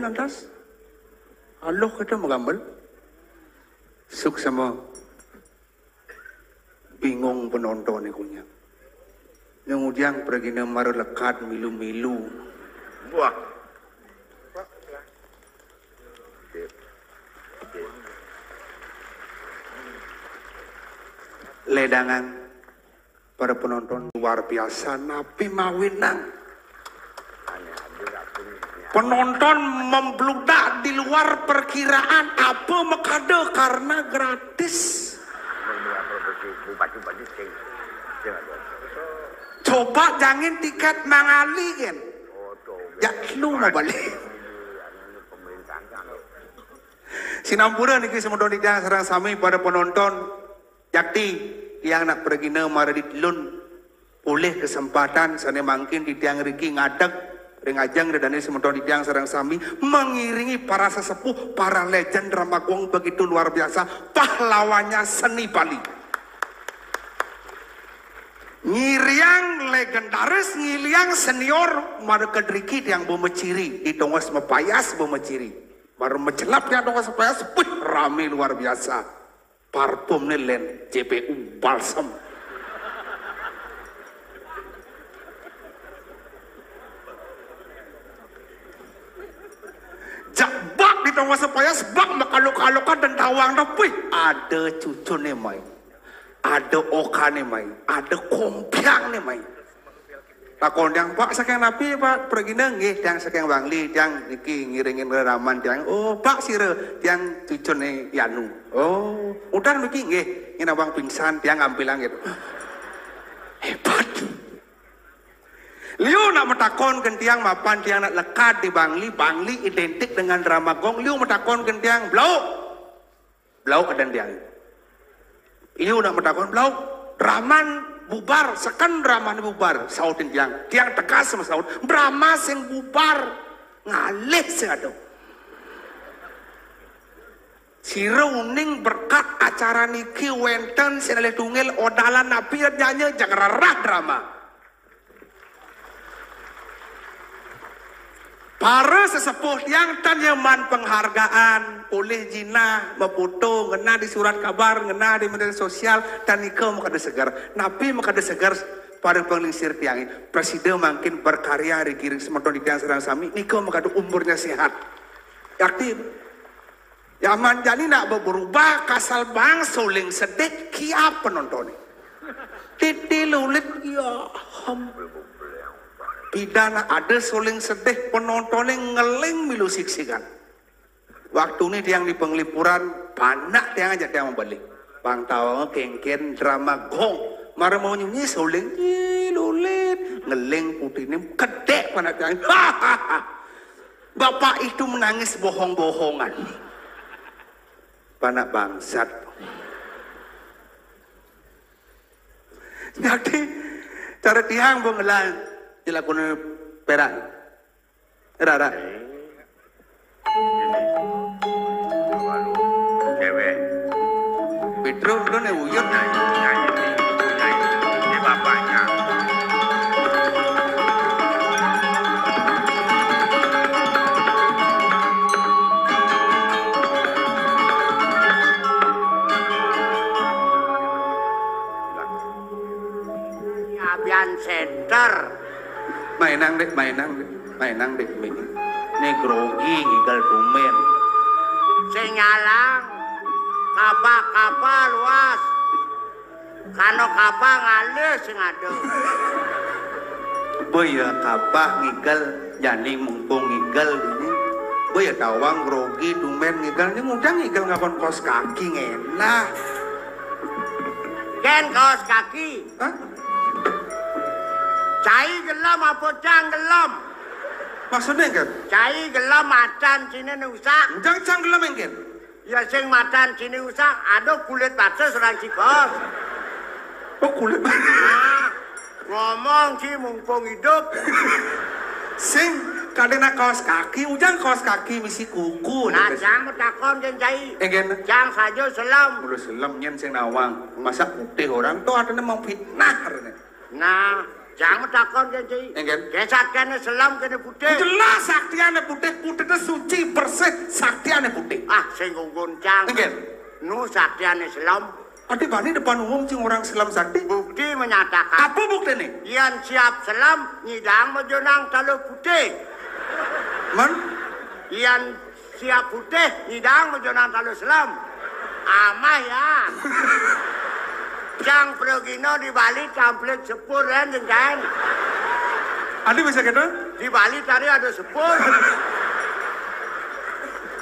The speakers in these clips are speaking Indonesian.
lantas. Allah kita mengambil. Suk sama bingung penonton ikunya. Kemudian pergi nama lekat milu-milu. Wah. Ledangan para penonton luar biasa. Nabi mawinang. Penonton membludak di luar perkiraan. Apa makade karena gratis. Coba jangan tiket mangali kan. Ya lu mau balik. Sinampura niki semedon dijang sareng sami pada penonton. Yakti yang nak pergi nama radit-lun oleh kesempatan sana mungkin di tiang riki ngadeg ringajang dan semedon dijang sareng sami mengiringi para sesepuh, para legend Ramagong begitu luar biasa, pahlawannya seni Bali. Ngiriang legendaris, ngiliang senior, mara kedriki yang bomeciri, di tongos mepayas bomeciri, baru mencelap yang tongos mepayas, rame luar biasa, parfum nelen, JPU balsam. Jabak di tongos mepayas, bak makaluk-kalukan dan tawang dapih, ada cucu nih main. Ada okane mai, ada kompiang nih mai. Takon yang Pak saking Nabi Pak pergi nggih yang saking Bangli yang iki ngiringin reraman yang oh Pak sire yang cucune Yanu. Oh, udah niki nggih ngene abang pingsan tiang ambilang gitu. Hebat. Liu nak metakon gentiang mapan tiang nak lekat di Bangli, Bangli identik dengan Ramagong. Liu metakon gentiang blau ada tiang. Liu nak metakon blau Raman bubar sekan Raman bubar sautin tiang tegas sama saut Brahma sing bubar ngalih sing ado sira uning berkat acara niki wenten sinale tunggal odalan nabi nyanyi jangan rarah drama. Para sesepuh yang tanyaman penghargaan oleh Jina memfoto ngena di surat kabar ngena di media sosial dan nikah makada segar Nabi makada segar para penglingsir tiang presiden makin berkarya di kiring semedon di tiang serang sami nikah makada umurnya sehat aktif zaman jani nak berubah kasal bang soling sedek kia penonton titi lulit ya pidana ada soling sedih penontonnya ngeling milu siksikan. Waktu ini yang di penglipuran panak yang aja yang membalik. Bang tahu kengken drama gong. Mara mau nyanyi soling lulit ngeling putih ini kedek panak yang. Bapak itu menangis bohong-bohongan. Panak bangsat. Jadi cara tiang bengelan dilakukan perak rara cewek Petro udah nih uyut ini bapaknya Abian center mainang deh ini grogi ngigal tumen sing nyalang kapal luas kano kapal ngalih sing ado boya kapah ngigal jani mumpung ngigal ini boya tawang grogi tumen ngigal ini udah ngigal ngapon kos kaki ngelah ken kaos kaki hah? Cai gelam apa cang gelam? Maksudnya kan? Cai gelam macan sini nusak. Cang gelam kan? Ya sing macan sini nusak, ada kulit batu serang cikos. Oh kulit Nah, ngomong sih mumpung hidup. Sing kadena kaos kaki, ujang kaos kaki misi kuku. Nah, jang metakon jen cai. Egen. Jang saja selam. Udah selam nyen sing nawang. Masa putih orang tuh ada mau fitnah. Nah, Jangan takon kan Ci. Engken. Kesat kene selam kene putih. Jelas saktiane putih, putihnya suci bersih, saktiane putih. Ah sing goncang. Engken. Nu saktiane selam. Ade bani depan umum sing orang Islam sakti. Bukti menyatakan. Apa bukti nih? Yang siap selam nyidang mejonang talu putih. Man? Yang siap putih nyidang mejonang talu selam. Amah ya. Jang progino di Bali kamplit sepur kan jengkan. Ade bisa gitu? Di Bali tadi ada sepur.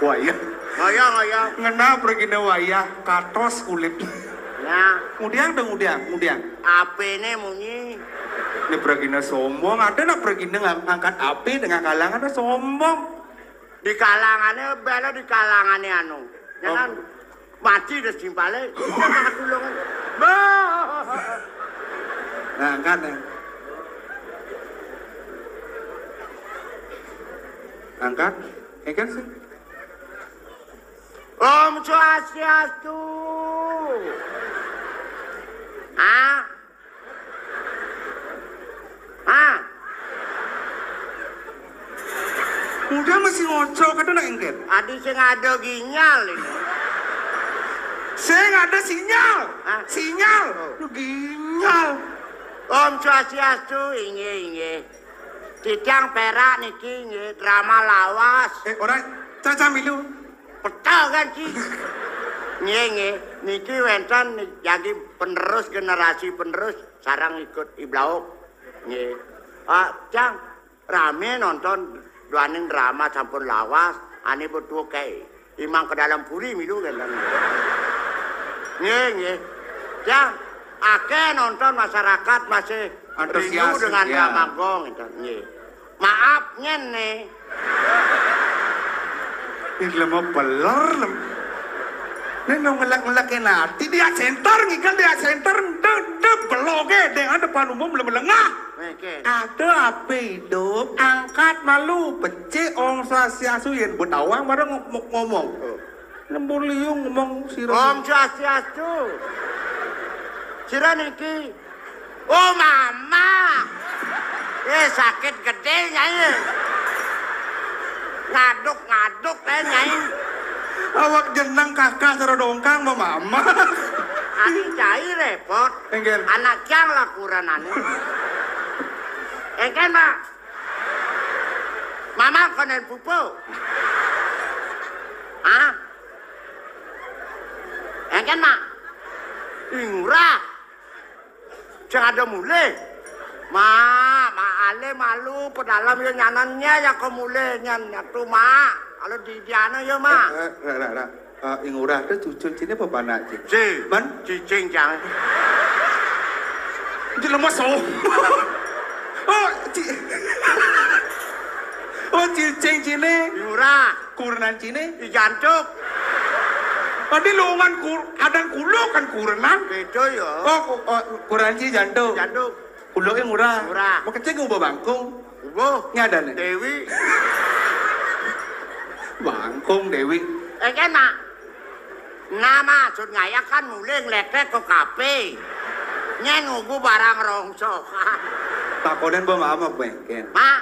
Wayah. Ngoyong. Ngena pergi na wayah, katos kulit. Ya. Kemudian. Apa ini munyi? Ini pergi na sombong, ada nak pergi na ngangkat api dengan kalangan na sombong. Di kalangannya bela di kalangannya anu. Jangan mati dah simpale. Jangan tulungan. Nah, angkat ya. Angkat, kan sih. Om Swastiastu. Ah? Udah masih ngocok, ada nak engket. Adi sing ada ginyal ini. Saya nggak ada sinyal. Hah? Sinyal. Lu ginyal. Om Swastiastu inge. Cidang perak niki inge drama lawas. Orang caca milu. Petau kan Ci? Nge, niki wenten jadi penerus generasi penerus sarang ikut iblauk. Nge. Cang, rame nonton duaning drama campur lawas, ane berdua kayak imang ke dalam puri milu kan. Nge. Cang, akeh nonton masyarakat masih rindu dengan ya. drama gong itu. Nge. Maaf nih. Ini lemah beler lem. Ini ngelak nanti dia center ngikan dia center de beloge dengan depan umum belum lengah. Ada apa hidup angkat malu pecik Om Swastiastu yang betawang pada ngomong. Lembur liung ngomong sirah. Om Swastiastu. Sirah niki. Oh mama. Sakit gede nyai. Ngaduk nyai. Awak jenang kakak seru dongkang mama. Adik cai repot. Engkel. Anak cang lakuran ane. Engkel mak. Mama konen pupu. Ah? Engkel mak. Ingurah. Jangan ada mulai. Ale malu pedalam ya nyanannya ya kemule nyatu ma. Kalau di diana ya ma. Ingurah itu cucun sini apa panak cing? Si, Man? cicing jangan. Itu lemah so. Oh cicing sini. Ingurah. Kurenan sini. Di jantuk. Tadi lungan adan kulo kan kurenan. Betul ya. Oh kurenan sini jantung. Jantuk. Kulo yang murah. Murah. Mau kecil ngubah bangkung. Ubo. Ngadan nih. Dewi. Bangkung Dewi. Kan mak. Nama maksud ngaya kan mulai ngeletek ke kafe. Nunggu barang rongso. Takonan bawa mama bengken. Mak.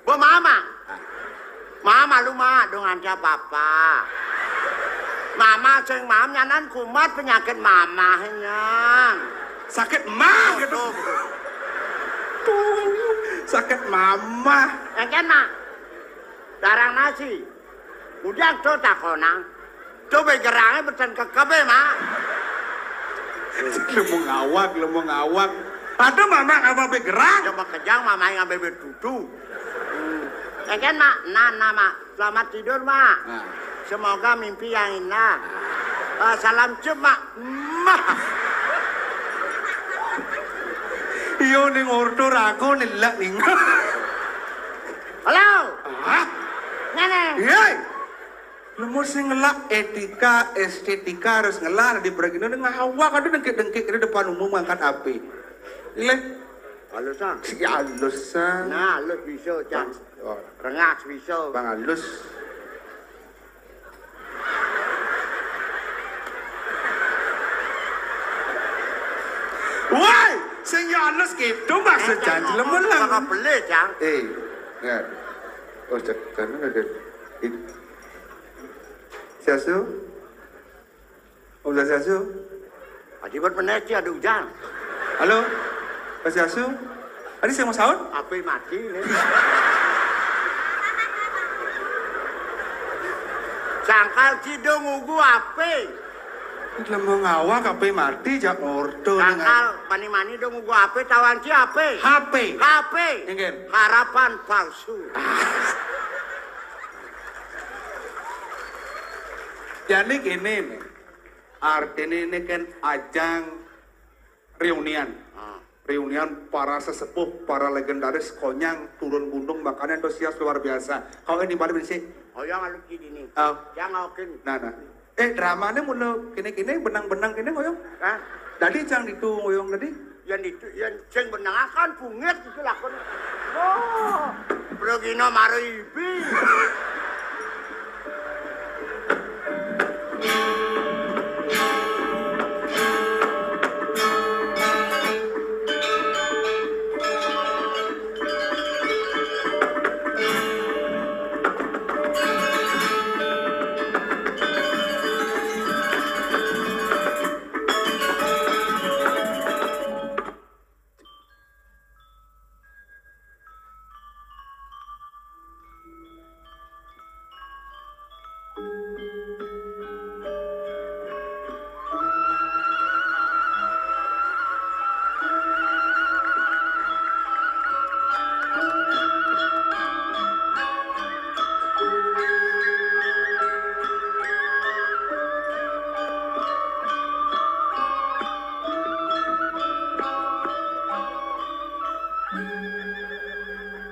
Bo mama. Mama lu mak dengan siapa papa. Mama sing mam nyanan kumat penyakit mama henyang. Sakit mah gitu. Sakit mama. Kan mak. Darang nasi. Udah tuh takonang. Coba gerangnya beten ke kebe mak. Lu mau ngawak. Ada mama apa bergerak? Coba kejang mama yang ngambil berdudu. Kan mak, mak. Selamat tidur mak. Nah. Semoga mimpi yang indah. Salam cum mak. Iyo ning ordo rago nilak ning. Halo. Hah? Nenek. Yey. Lu mesti ngelak etika, estetika harus ngelak di pergino ngawak ada dengkik-dengkik di depan umum angkat api. Ile. Halusan. Si halusan. Nah, halus bisa, Cang. Oh, Rengas bisa. Bang halus. Woi, sing yo halus gitu maksud janji lemelang. Kakak beli, Jang. Ya. Oh, karena ada. Siasu? Udah Siasu? Akibat peneci ada hujan. Halo? Pak Siasu? Tadi saya mau sahur? Apa mati nih? Sangkal cidung ugu apa? Lemah ngawa kape mati jak ordo. Sangkal mani-mani dong ugu apa? Tawan ci apa? HP. HP. Ingin. Harapan palsu. Jadi gini nih. Artinya ini kan ajang reunian. Reunian para sesepuh, para legendaris konyang turun gunung makanan antusias luar biasa. Kau ini mana sih? Oh yang aluk gini. Oh. Jangan okin. Nah. Dramanya mulai kini benang-benang kini ngoyong. Hah? Tadi cang itu ngoyong tadi. Yang itu yang ceng benang akan punget itu lakon. Oh, progino maribi.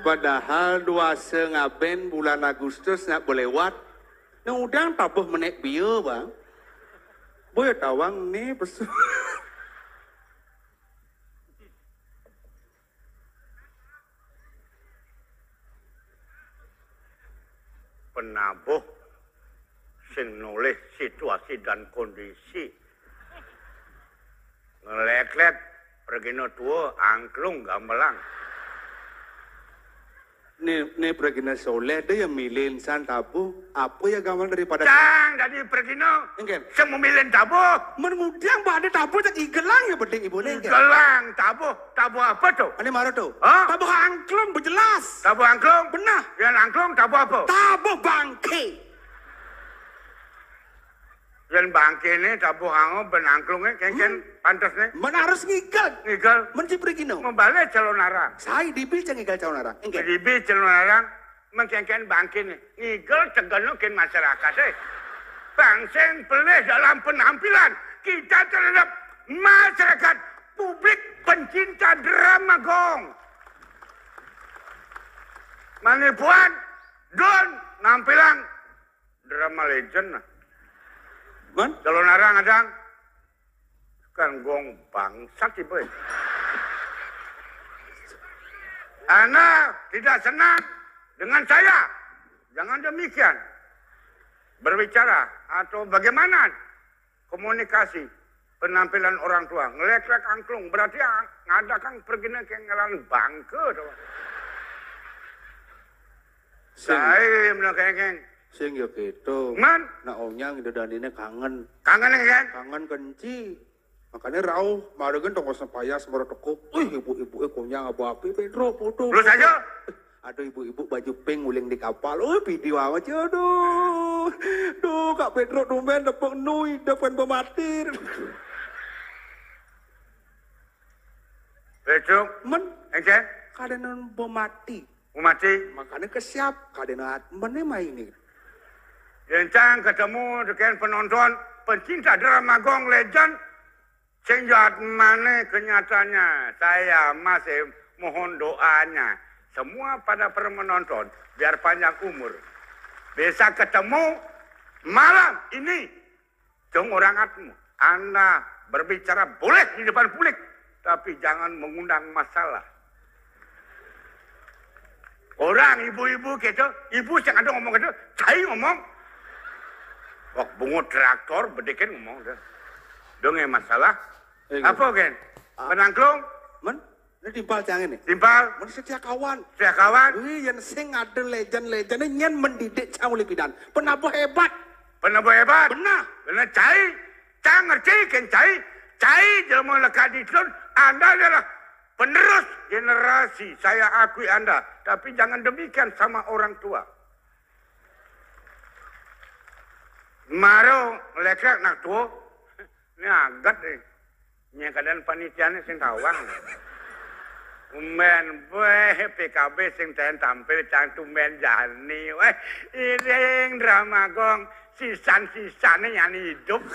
Padahal 2 ngaben bulan Agustus nak berlewat. Yang udang tabuh menek biu bang. Boy tawang nih besu. Penabuh sing noleh situasi dan kondisi. Ngelek-lek pergino tua angklung gamelang. Nih pergi soleh dia yang milih insan tabu. Apa ya gamal daripada Cang dari pergino. Engken. Sem memilih tabuh. Menudang pada tabu tak igelang ya beding ibu nih. Gelang tabuh. Tabuh apa tuh? Ini marah tuh. Hah? Tabu angklung berjelas. Tabuh angklung? Benar. Yang angklung tabuh apa? Tabu bangke. Yang bangke ini tabuh hango benangklungnya kengken pantas nih. Mana harus ngigel. Ngigel. Mencipri gino. Membalik calon arang. Saya dibilang ngigel calon arang. Engken. Jadi calon arang mengkengken bangke nih. Ngigel tegenokin masyarakat eh. Bangseng pelih dalam penampilan kita terhadap masyarakat publik pencinta drama gong. Manipuan, don, nampilan drama legend lah. Man? Calon arang adang kan gong bangsat sih boy. Ana tidak senang dengan saya. Jangan demikian. Berbicara atau bagaimana komunikasi penampilan orang tua. Ngelek-lek angklung berarti ngadakan perginya kengelan bangke. Saya menakengeng. Sing yo gitu. Man, Nah onyang itu dan ini kangen. kangen kan? Kangen kenci. Makanya rauh, maregan toko sepayas merotokok. Ibu-ibu konyang abu-api Pedro foto. Lu saja. Aduh ibu-ibu baju pink nguling di kapal. Video amat ya aduh. Duh Kak Pedro tumben dapet nui, depan pematir. Besok, Men, engken, kadenan pemati. mati. Makanya kesiap kadenan meneh main. Yencang ketemu dengan penonton pencinta drama gong legend. Sejak mana kenyataannya saya masih mohon doanya. Semua pada para menonton biar panjang umur. Bisa ketemu malam ini. Jong orang atmu. Anda berbicara boleh di depan publik. Tapi jangan mengundang masalah. Orang ibu-ibu gitu. Ibu yang ada ngomong gitu. Saya ngomong. Wak bungut traktor bedikin ngomong. Dong masalah. Apa kan? Penangklung? Men, Ini timpal cang ini. Timpal. Mana setia kawan. Saya kawan. Wih, yang sing ada legend-legendnya nyen mendidik cang oleh bidan. Penabuh hebat. Penabuh hebat. Benar. Benar cai. Cang ngerti kan cai. Cai jelma lekat di sun. Anda adalah penerus generasi. Saya akui Anda. Tapi jangan demikian sama orang tua. Maro lekak nak tua. Ini agak nih. Ini keadaan panitianya sing tawang. Umen PKB sing ten tampil cang tumen jani. Weh, iring drama gong sisan-sisane nyanyi hidup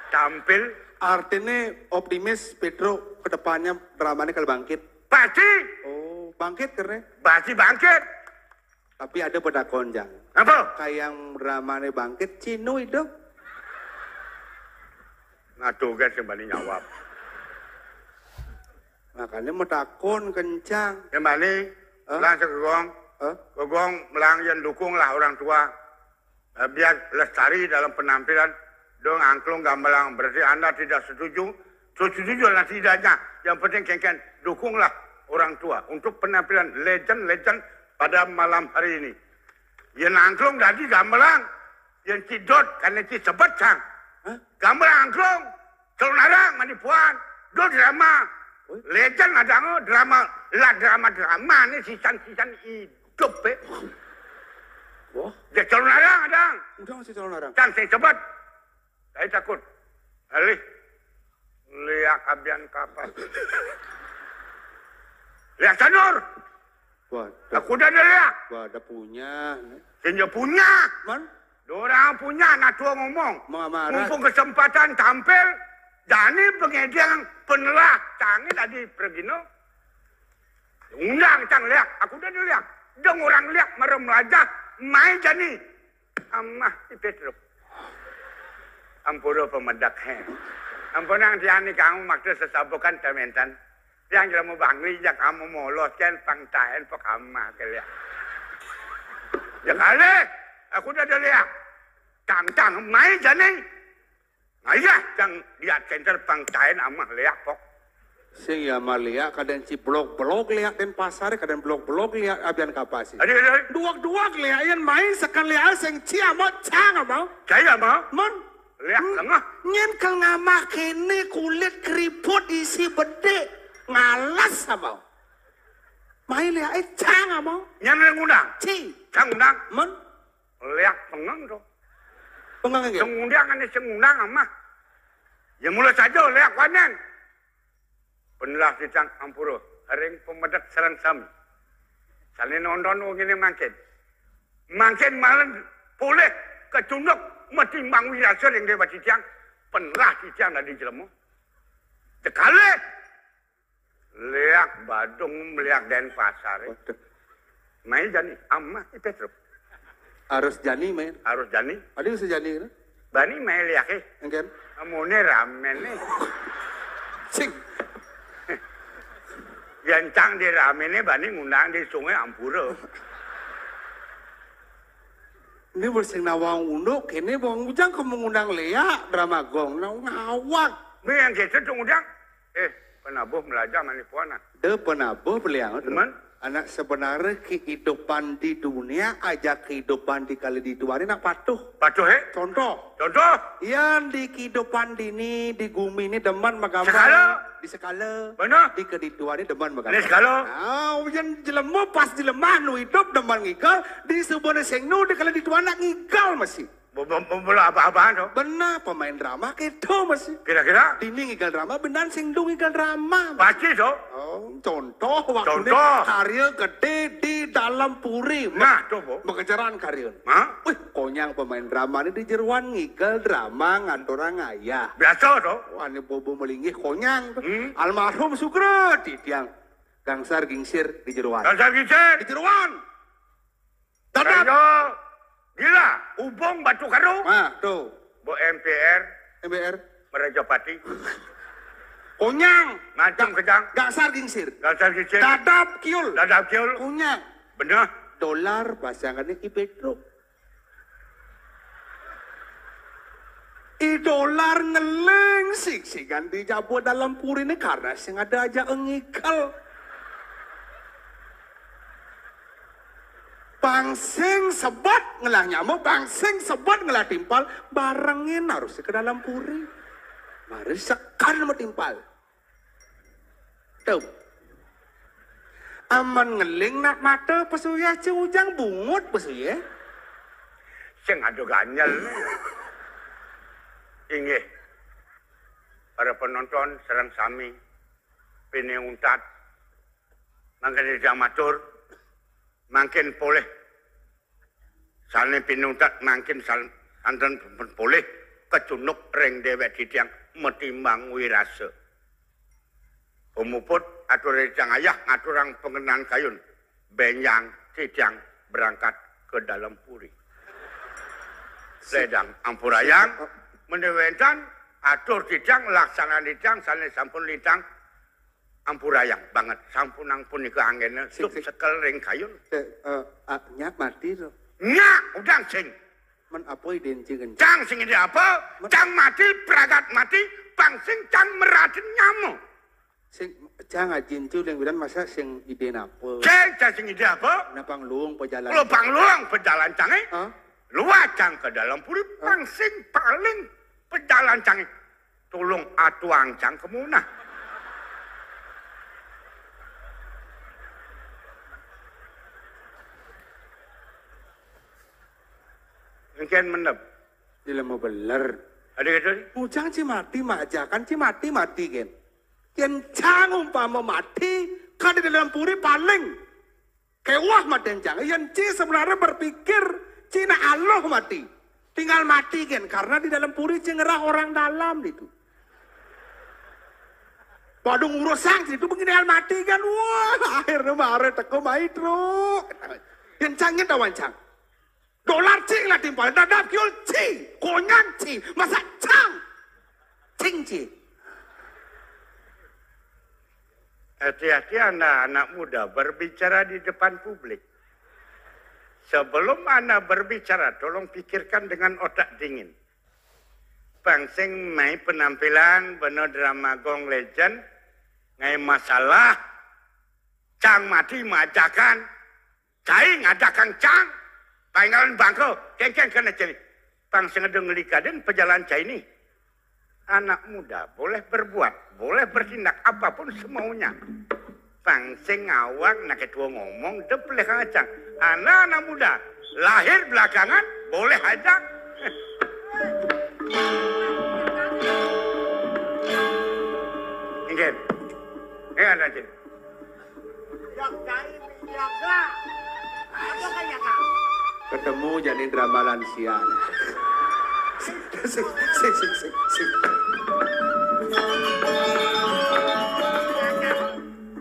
tampil. Artinya optimis Pedro kedepannya dramanya kalau bangkit. Pasti. Oh, bangkit karena. Pasti bangkit. Tapi ada pada konjang. Apa? Kayak yang dramanya bangkit, Cino hidup. Ngadu kan sembali nyawab. Makanya metakon kencang. Sembali langsung ke gong. Ke gong melang yang dukunglah orang tua. Biar lestari dalam penampilan. Dong angklung gambalang. Berarti Anda tidak setuju. Setuju lah tidaknya. Yang penting kengken dukunglah orang tua. Untuk penampilan legend-legend pada malam hari ini. Yang angklung tadi gambalang. Yang cidot karena sebet cang. Gambalang angklung. Celunarang manipuan. Do drama. Legend ada drama. Lah drama ni sisan-sisan hidup. Wah. Dia celunarang ada. Udah masih calon orang. Cang saya sebet. Saya takut. Alih. Lihat abian kapal. Lihat sanur. Wah, Aku dah lihat. ada punya. Dia punya. Man, Dorang punya nak tua ngomong. marah. Mumpung kesempatan tampil. Jani pengedian penelah. Canggih tadi pergi no. Undang cang lihat. Aku dah lihat. Dong orang lihat merem melajak. Main Jani. Amah di Petruk. Ampuro pemedak. Ampunang Jani kamu maksud sesabukan tementan. Yang kamu bangli yang kamu moloskan pangtahan pekamah kalian. Ya kali. Aku dah lihat. Cang main Jani. Ayah, yang lihat center pangtahan amah lihat kok. Sing ya malia kadang ci blok lihat den pasar kadang blok lihat abian kapasi. Adik. Duak lihat yang main sekali lihat sing ci amat cang mau. Saya mau. Man, Lihat tengah. nyen kal ngamah kene kulit keriput isi bede ngalas mau. Main lihat cang mau. Yang ngundang. Ci, Cang undang. man, Lihat pengang tu. pengang gitu. Sengundang ini sengundang amah. Ya mula saja lihat kanan. Penelah cicang ampuro. Haring pemedak serang sami. Salin nonton gini mangkin. Mangkin malam boleh kecunduk. Mati mang wirasa yang dia cicang. Penelah cicang dari jelemu. Sekali. Lihat Badung, lihat Denpasar. Main Jani, amah di Petruk. Harus jani main. Harus Jani. Ada bisa jani kan? Bani main lihat ke. Engken. Amune ramen nih. Sing. Yancang di ramen nih bani ngundang di sungai Ampura. Ini bersing nawang unduk, ini bang ujang kamu ngundang Lea drama gong, ngawak. Ini yang kita ngundang. Penabuh belajar manipuana. De penabuh beliang. Teman. Anak sebenarnya kehidupan di dunia aja kehidupan di kali di dua ini nak patuh. Patuh Contoh. Contoh. Yang di kehidupan dini di bumi ini deman magambar. Sekala. Di sekala. Benar. Di kedua ini deman magambar. Ini sekala. Yang jelema pas jelema nu hidup deman ngigal di sebuah sengnu di kali di dua nak ngigal masih. Bola apa-apaan tuh? Benar pemain drama gitu masih. Kira-kira? Dini ngigal drama benar sengdu ngigal drama. Pasti tuh. Oh, contoh waktu Contoh. karya gede di dalam puri. Nah, tuh bu. Mengejaran karya. Hah? Wih, konyang pemain drama ini di jeruan ngigal drama ngantorang ayah. Biasa tuh. Wah, ini bobo melinggih konyang. Almarhum Sukro di tiang gangsar gingsir di jeruan. Dasar gicet. Di jeruan. Tetap. Ayo. Gila. Ubung Batu Karu. Nah, tuh. Bu MPR. MBR. Merajapati. Konyang. Macam kejang. Gangsar gingsir. Dasar gicet. Dadap kiul. Dadap kiul. Konyang. Benar. Dolar pasangannya Ki Petro. Dolar ngeleng sik ganti jabu dalam puri ini karena sing ada aja engikal. Pangsing sebat ngelah nyamuk, pangsing sebat ngelah timpal, barengin harus ke dalam puri. Mari sekan sama timpal. Tuh. Aman ngeling nak mata pesuya ujang bungut pesuya. Sing ado ganyel. Inggih. Para penonton sareng sami pene untat mangkene jamatur mangkin boleh salne pene untat mangkin santen boleh kecunuk ring dewek ditiang metimbang wirase umuput atur recang ayah ngaturang pengenan kayun benyang tidang berangkat ke dalam puri sedang ampurayang mendewentan atur tidang laksana lidang salne sampun lidang ampurayang banget sampunang punika anggene suk sekel ring kayun nyak mati tuh. Nyak udang sing Men apoi denjengen. cang sing ide apa cang mati pragat mati pangsing cang meratin nyamuk Sing jangan jincu yang bilang masa sing ide napa. cang sing ide apa Napang luung pejalan. lubang luang pejalan cange Hah? luar cang ke dalam puri pangsing paling pejalan cange tolong atuang cang kemunah mungkin menep Dila mau beler. ada kata Ujang mati majakan mati kan. Yen cang umpama mati kan di dalam puri paling kewah mati jang. Yen ci sebenarnya berpikir Cina Allah mati. Tinggal mati kan karena di dalam puri cengerah orang dalam itu. Padung urusang itu begini mati kan. Wah, akhirnya mare teko maitro. Yen cangnya tawan cang. Dolar cing lah timpal, dadap kiul cing, konyan cing, masa cang, cing cing. hati-hati anak-anak muda berbicara di depan publik. Sebelum Anda berbicara, tolong pikirkan dengan otak dingin. Pangsing mai penampilan bener drama Gong Legend, ngai masalah, cang mati majakan, cai ngadakan cang, panggalan bangko, kengkeng kena celi. Pangsing ada ngelikaden pejalan cai ini. Anak muda boleh berbuat, boleh bertindak apapun semaunya. Pangsing awak nak ketua ngomong depleh kacang. Anak-anak muda lahir belakangan boleh aja. Ingin, ada cik. Yang cai menjaga. Apa kan ya kak? Ketemu jadi drama lansia. Sing.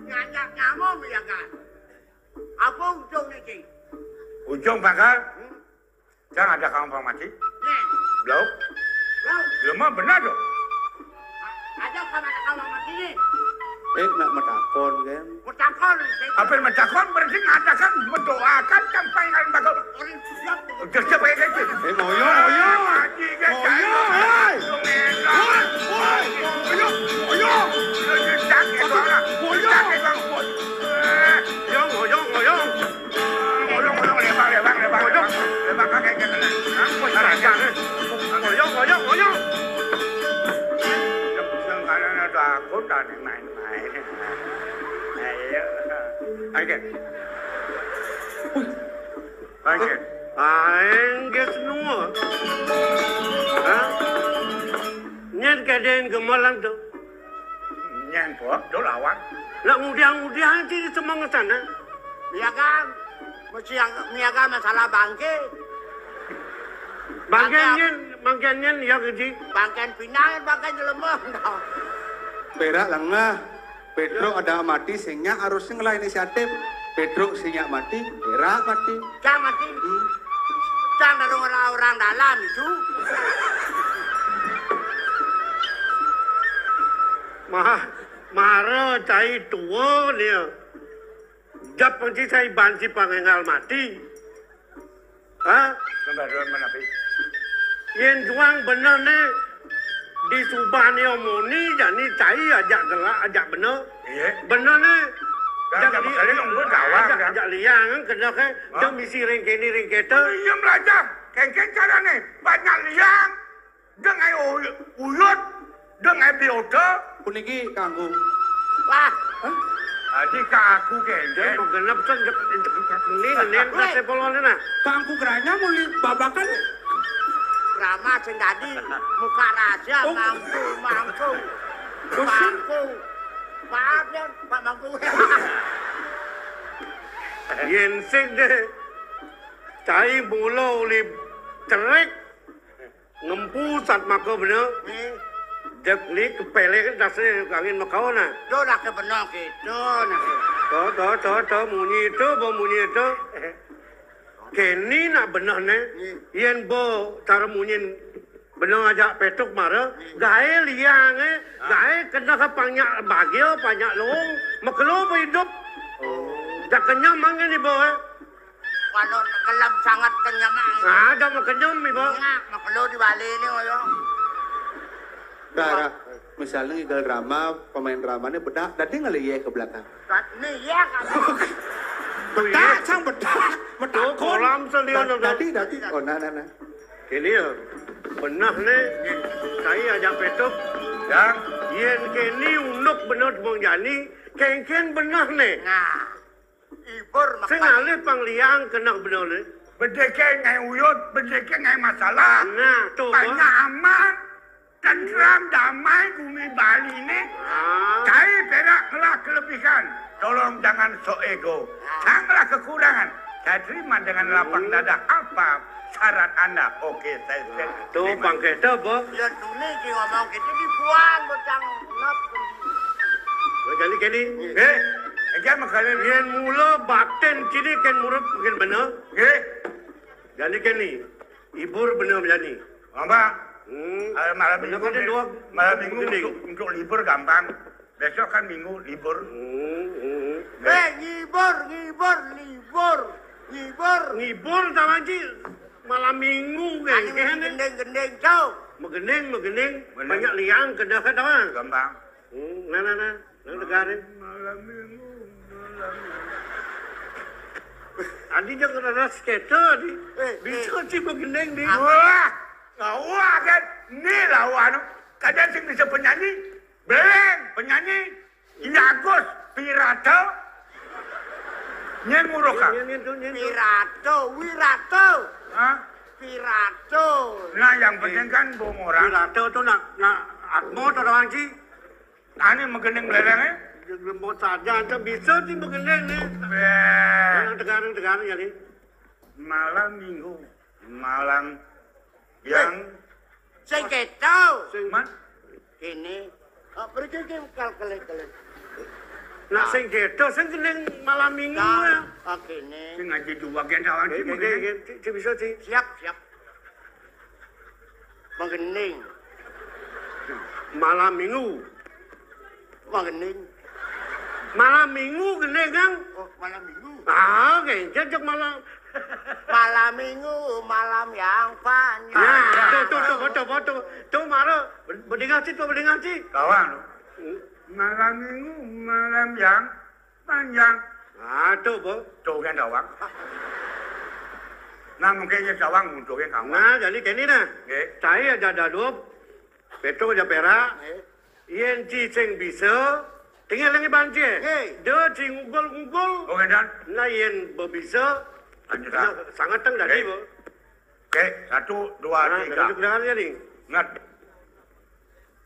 Ngajak nyamuk ya kak? Apa ujung nih cing? Ujung bakal, jangan ada kamu mati. Nih, Belum, lalu belum benar dong. ada kamar kawang mati nih. Nak metakon kan. Mutakon cing. Apa yang mentakon berarti ngadakan mendoakan sampai kalian bakal Orang siap. kerja pakai gaji. Moyo. Haji kan Moyo, hei. Aing semua. Hah? Nyen kaden gemalang tu. Nyen po, do lawan. Nak mudiang di semang sana. Niaga, mesti yang niaga masalah bangke. Bangken nyen ya kerja. Bangken pinang, bangken lemah. Perak lengah. Pedro ada mati sehingga harusnya ngelah inisiatif. Pedro sehingga mati, perak mati. Cang mati. Cang dari orang-orang dalam itu. Mara cai tua dia. Jap panci cai banci pangengal mati. Hah? Pembaruan mana pi? Yen juang benar ni di Subah ni omoni jadi cai ajak gelak ajak benar. Iya. Benar ni Jangan kalian nunggu gawang kan. Jak liang kena ke dia misi ring keta. Iya belajar. Kengkeng carane banyak liang. Dengan uyut, dengan biota. Puniki kanggo. Wah, Adik aku Dia kengkeng. genap kan ini ngenen pas sepolone nah. Kanggo geranya muli babakan. drama sing tadi muka raja mangku. Maaf ya, Pak Mangku. Yen sing de cai mulo li trek ngempusat maka bener. Dek ni kepele kan dasar angin makau na. Do nak ke benok itu nak. To munyi itu. Keni nak benar ne. Yen bo cara munyin benar ajak petuk mara. Gae liang gae kena ke banyak bagio banyak long. Makelo hidup. Dah kenyam mangan ni bo. Kalau kelam sangat kenyang. Ada mau kenyam ni bo. Nak perlu dibalik ni oyo. Gara, misalnya ngigel drama, pemain dramanya bedak, tadi ngeliye ke belakang. Ni ya kan. Bedak, sang bedak. Bedak kolam selian. Tadi. Oh, nah. Kini ya. Benar ne. Saya ajak petuk. Ya. Yen kini unuk benar bong jani. Ken benar ne. Nah, ibur Saya makan. ngalih pangliang kena benar ne. Berdekeng ngai uyut, berdekeng ngai masalah. Nah, tu bo. Banyak aman. Tentram damai bumi Bali ini. Cari perak lah kelebihan. Tolong jangan sok ego. Janganlah kekurangan. Saya terima dengan lapang dada. Apa syarat Anda? Oke, saya Tu terima. pangketa bo. Ya tuli ki ngomong gitu dibuang bocang nop. Jadi kini. Jangan kalian. Yen mula baten kini kan murid mungkin benar. Jadi kini. Ibur benar jadi. Apa? Malam Benar minggu, ada dua. malam minggu Gede. untuk libur gampang. Besok kan minggu libur. Ngibur. Ngibur taman ci malam minggu kan. Ani gendeng kau. Megening. Banyak liang kena kan taman. Gampang. Nah. Nang negara. Malam minggu. Adi jangan ada skater di. Bisa ci megening di. Wah kan. Ni lawan. Kadang sing bisa penyanyi. Beleng penyanyi. Iagus Pirata. Nyenguroka. Wirato. Hah? Pirato. Nah yang penting kan bohong orang. Pirata tu nak atmo tu taman ci. Ani megening belengnya. Lembut saja tu bisa ci megening ni. Nang negara jadi. Malam minggu. Malam yang Sing keto. man. Kini. Pergi ke kal-kale. Nak sing geto sing kening malam minggu ya. Kini. Sing ngaji dua gen kawan sih megening. Ci bisa ci. Siap. Mengening. Malam minggu. Malam minggu kening kan. Oh, malam minggu. Jejak malam. Malam minggu, malam yang panjang. Ya, tu. Tu mara berdengar ci. Kawan. Malam minggu, malam yang panjang. Tu bo. Tuh kan dawang. Nah mungkinnya dawang untuk yang kawan. Nah, jadi kini nah. Nggih. Saya ada dalup. Petro aja perak. Yen ci sing bisa. Tinggal lagi banci. Dia ci ngugol. Oke dan. Nah, yen bisa. Lanjut. Sangat teng tadi bo. Oke, 1, 2, 3. Kedengarannya nih. Ingat.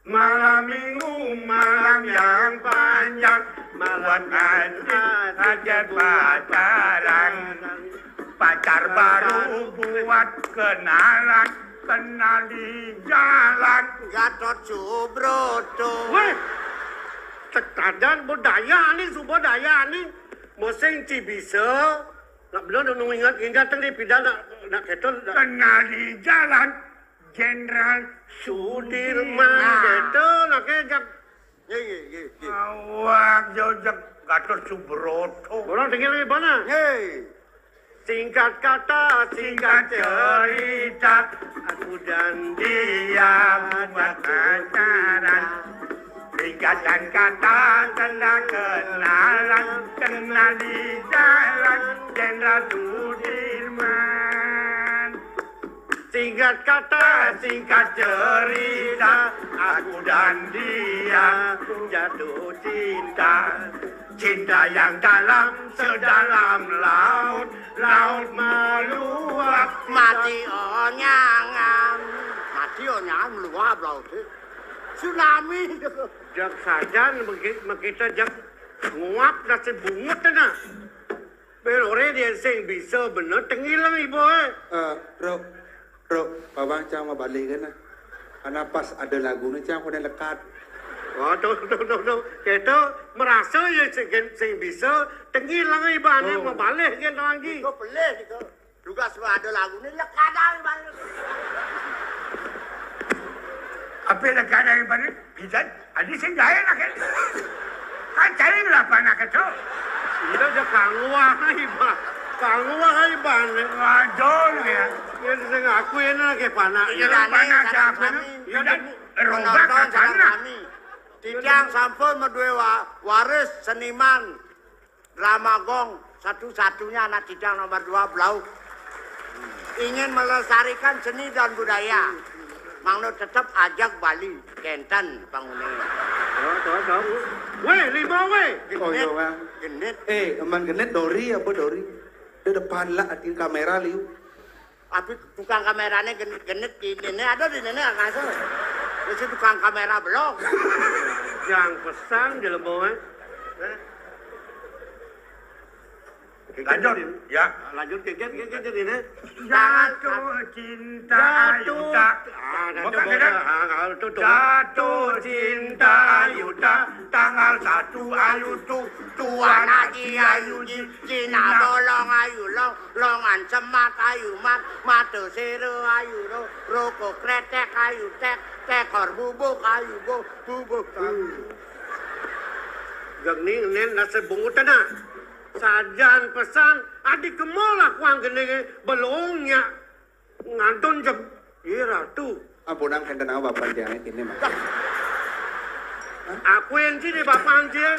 Malam minggu, malam yang panjang, buat hajat pacaran. Pacar baru buat kenalan, kenal di jalan. Gatot Subroto. Weh, tekadan budaya ni, subudaya ni. Moseng ci bisa. Nak belum nung ingat tadi pidana nak keton. Kenal di jalan, Jenderal Sudirman gitu nak kejak. Awak jojak Gatot Subroto. Orang tinggal di mana? Singkat kata, singkat cerita, aku dan Dia buat pacaran. Ring singkatan kata tanda kenalan kenal di jalan Jenderal Sudirman. Singkat kata, Singkat cerita, aku dan dia jatuh cinta. cinta yang dalam sedalam laut, laut meluap. Mati onyangan. Mati onyangan meluap laut. Tsunami. Jak sajan kita jak nguap dah sebungut na. Belore dia sing bisa bener tengilang ibu Bro, babang cang mau balik kan? Karena pas ada lagu ni cang kena lekat. Oh, tu. Kita merasa ya sing bisa tengilang ibu ni mau balik kan lagi. Kau pelih kau. Juga sebab ada lagu ni lekadang balik. Apa yang kena yang mana? Kita ada sing gaya nak kan? Kan cari berapa nak itu? Kita jak kangwah ibu. Kangwah ibu ni. Waduh ya. Yang sing aku ini lagi panak. Panak siapa ni? Dan rombak kat sana. Tijang sampun medue waris seniman drama gong satu-satunya anak Tijang nomor 2 Blau. Ingin melestarikan seni dan budaya. Mangno tetap ajak Bali Kenten bangunan. Tahu. Weh, lima weh. Oh iya bang. Genit. Eman genet Dori apa Dori? Di depan lah atin kamera liu. Tapi tukang kameranya genit di nenek ada di nenek ngasih. Itu tukang kamera belum. Yang pesan di lembaga. Lanjut, ya. Lanjut ke ini. Jatuh cinta Yuda. Jatuh cinta Yuda. Tanggal 1 Ayutu. Tuan Haji Ayu Cina bolong ayu longan semat ayu mata sero ayu rokok kretek ayu tekor bubuk ayu bubuk. Gang ni nen nasi bungut na. Sajan pesan adik kemolak wang gene belongnya ngantun jam ira tu. Ampun ang kenten ako bapak jangan ini mah. Aku yang sini bapak dia.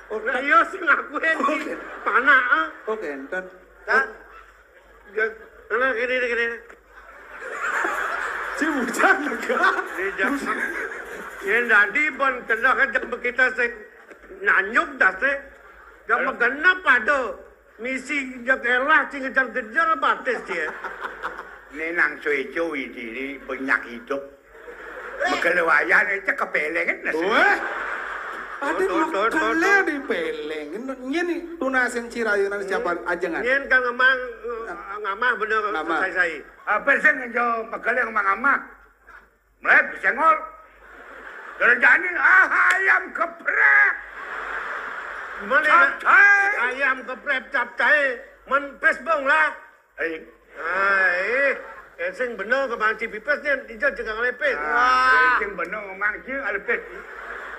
Nah, yo sing aku yang sini panak ah. Oh kenten. Kan Ana gini. Si hujan lega. Ni jam. Yang tadi pun kena kerja kita se nanyuk dah se. Gak genap ada misi jak elah cing kejar batas dia. Nenang cuy-cuy ini banyak hidup. Makelewayan itu kepelengan nasi. Weh. Ada lokale di peleng. Ini tunasen cirayu nanti siapa ajangan. Nyen kan ngamah bener saya. Apa sih ngejo makeleng mangama? Mulai bisa ngol. Kerjaan ayam geprek. Mana ayam geprek capcay men Facebook lah. Sing bener ke bang Cipipes ni dijak jangan lepes. Sing bener ngomong je alepes.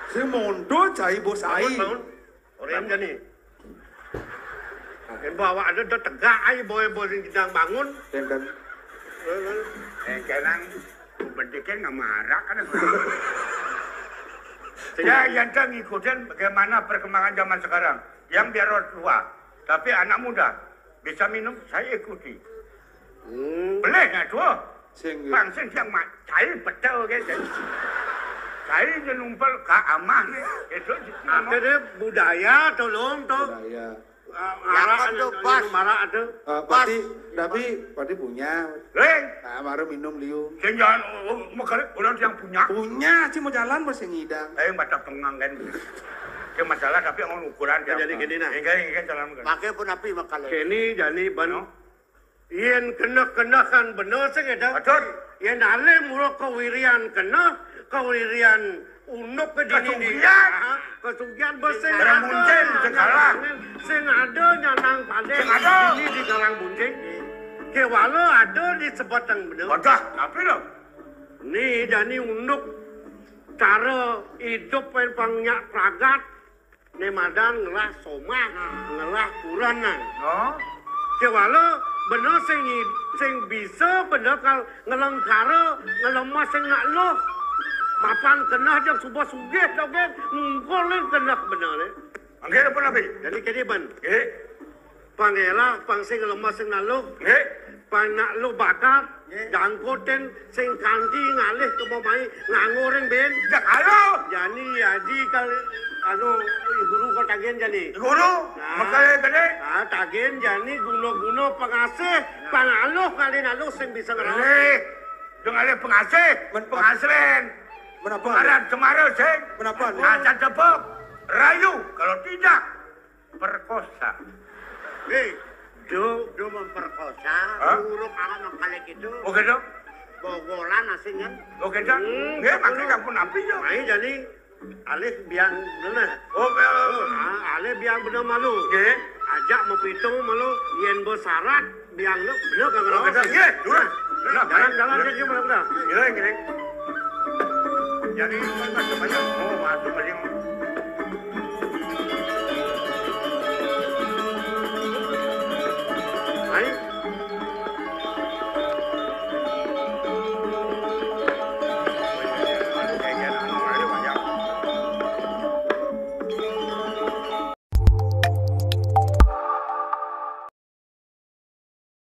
Si mondo cai bos ai. Orang jadi. Kan bawa ada tegak ai boy sing sedang bangun. Kenten. Kenang bentiknya nggak marah kan? Saya yang kan ngikutin bagaimana perkembangan zaman sekarang. Yang biar orang tua, tapi anak muda bisa minum, saya ikuti. Boleh nggak tuh? Bang sing yang mak, saya betul gitu. Saya numpel ke amah nih, itu. Jadi budaya tolong toh. Budaya. Marah ada. Pati punya. Leng. Nah, baru minum liu. Jangan orang yang punya. Punya, sih mau jalan bos yang ngidang. Mata pengang kan. Ke masalah tapi orang ukuran dia. Jadi gini nah. Enggak jalan. pakai pun api makale. Kini jadi ban. Yen kena kan bener sing ada. Betul. Yen ale murah kewirian kena kewirian unuk ke dini. Kesugian bersih Garang bunceng, segala. Sing ada nyanang pandai. Sing ada. Ini di garang bunceng. Kewalo ada di sebatang bener. Wadah, tapi loh. Ni jadi unuk cara hidup yang pangyak pragat. Ni madan ngelah somah, ngelah kuranan. Oh. Kewalo bener sing bisa bener kal ngelang karo ngelemah sing ngak loh. papan kenah jang subah sugih tau kan ngkolin kenah benar le. Angge apa nabi? Jadi kini ban. Eh, Pangela pang sing lemah sing naluk. eh, Pang nak lu bakat. Jangkoten sing kanti ngalih ke pemain ngangoreng ben. jak halo. Jani aji kali anu guru kau tagihan jani. Guru, makanya gede. Tagihan jani guna-guna pengasih pangaluh kali naluh sing bisa ngerawat. Eh, dengan ada pengasih, penghasilan. Menapa? Pengaran kemarin sing. Menapa? Acan tepuk, rayu. Kalau tidak, perkosa. Hei, do memperkosa, Hah? buruk alam kali gitu. Oke dong? Bogolan asingnya. Oke dong? Nggak, makanya kamu nabi dong. Mai jadi alih biang bener. Oh, Alih biang bener malu. Nggak. Ajak mau pitung malu yen besarat biang lu bener kagak Oke ngerawat. dong, iya, durang. Jalan aja gimana udah. Gila, gila. Jadi, kan banyak. Oh, masuk, masuk.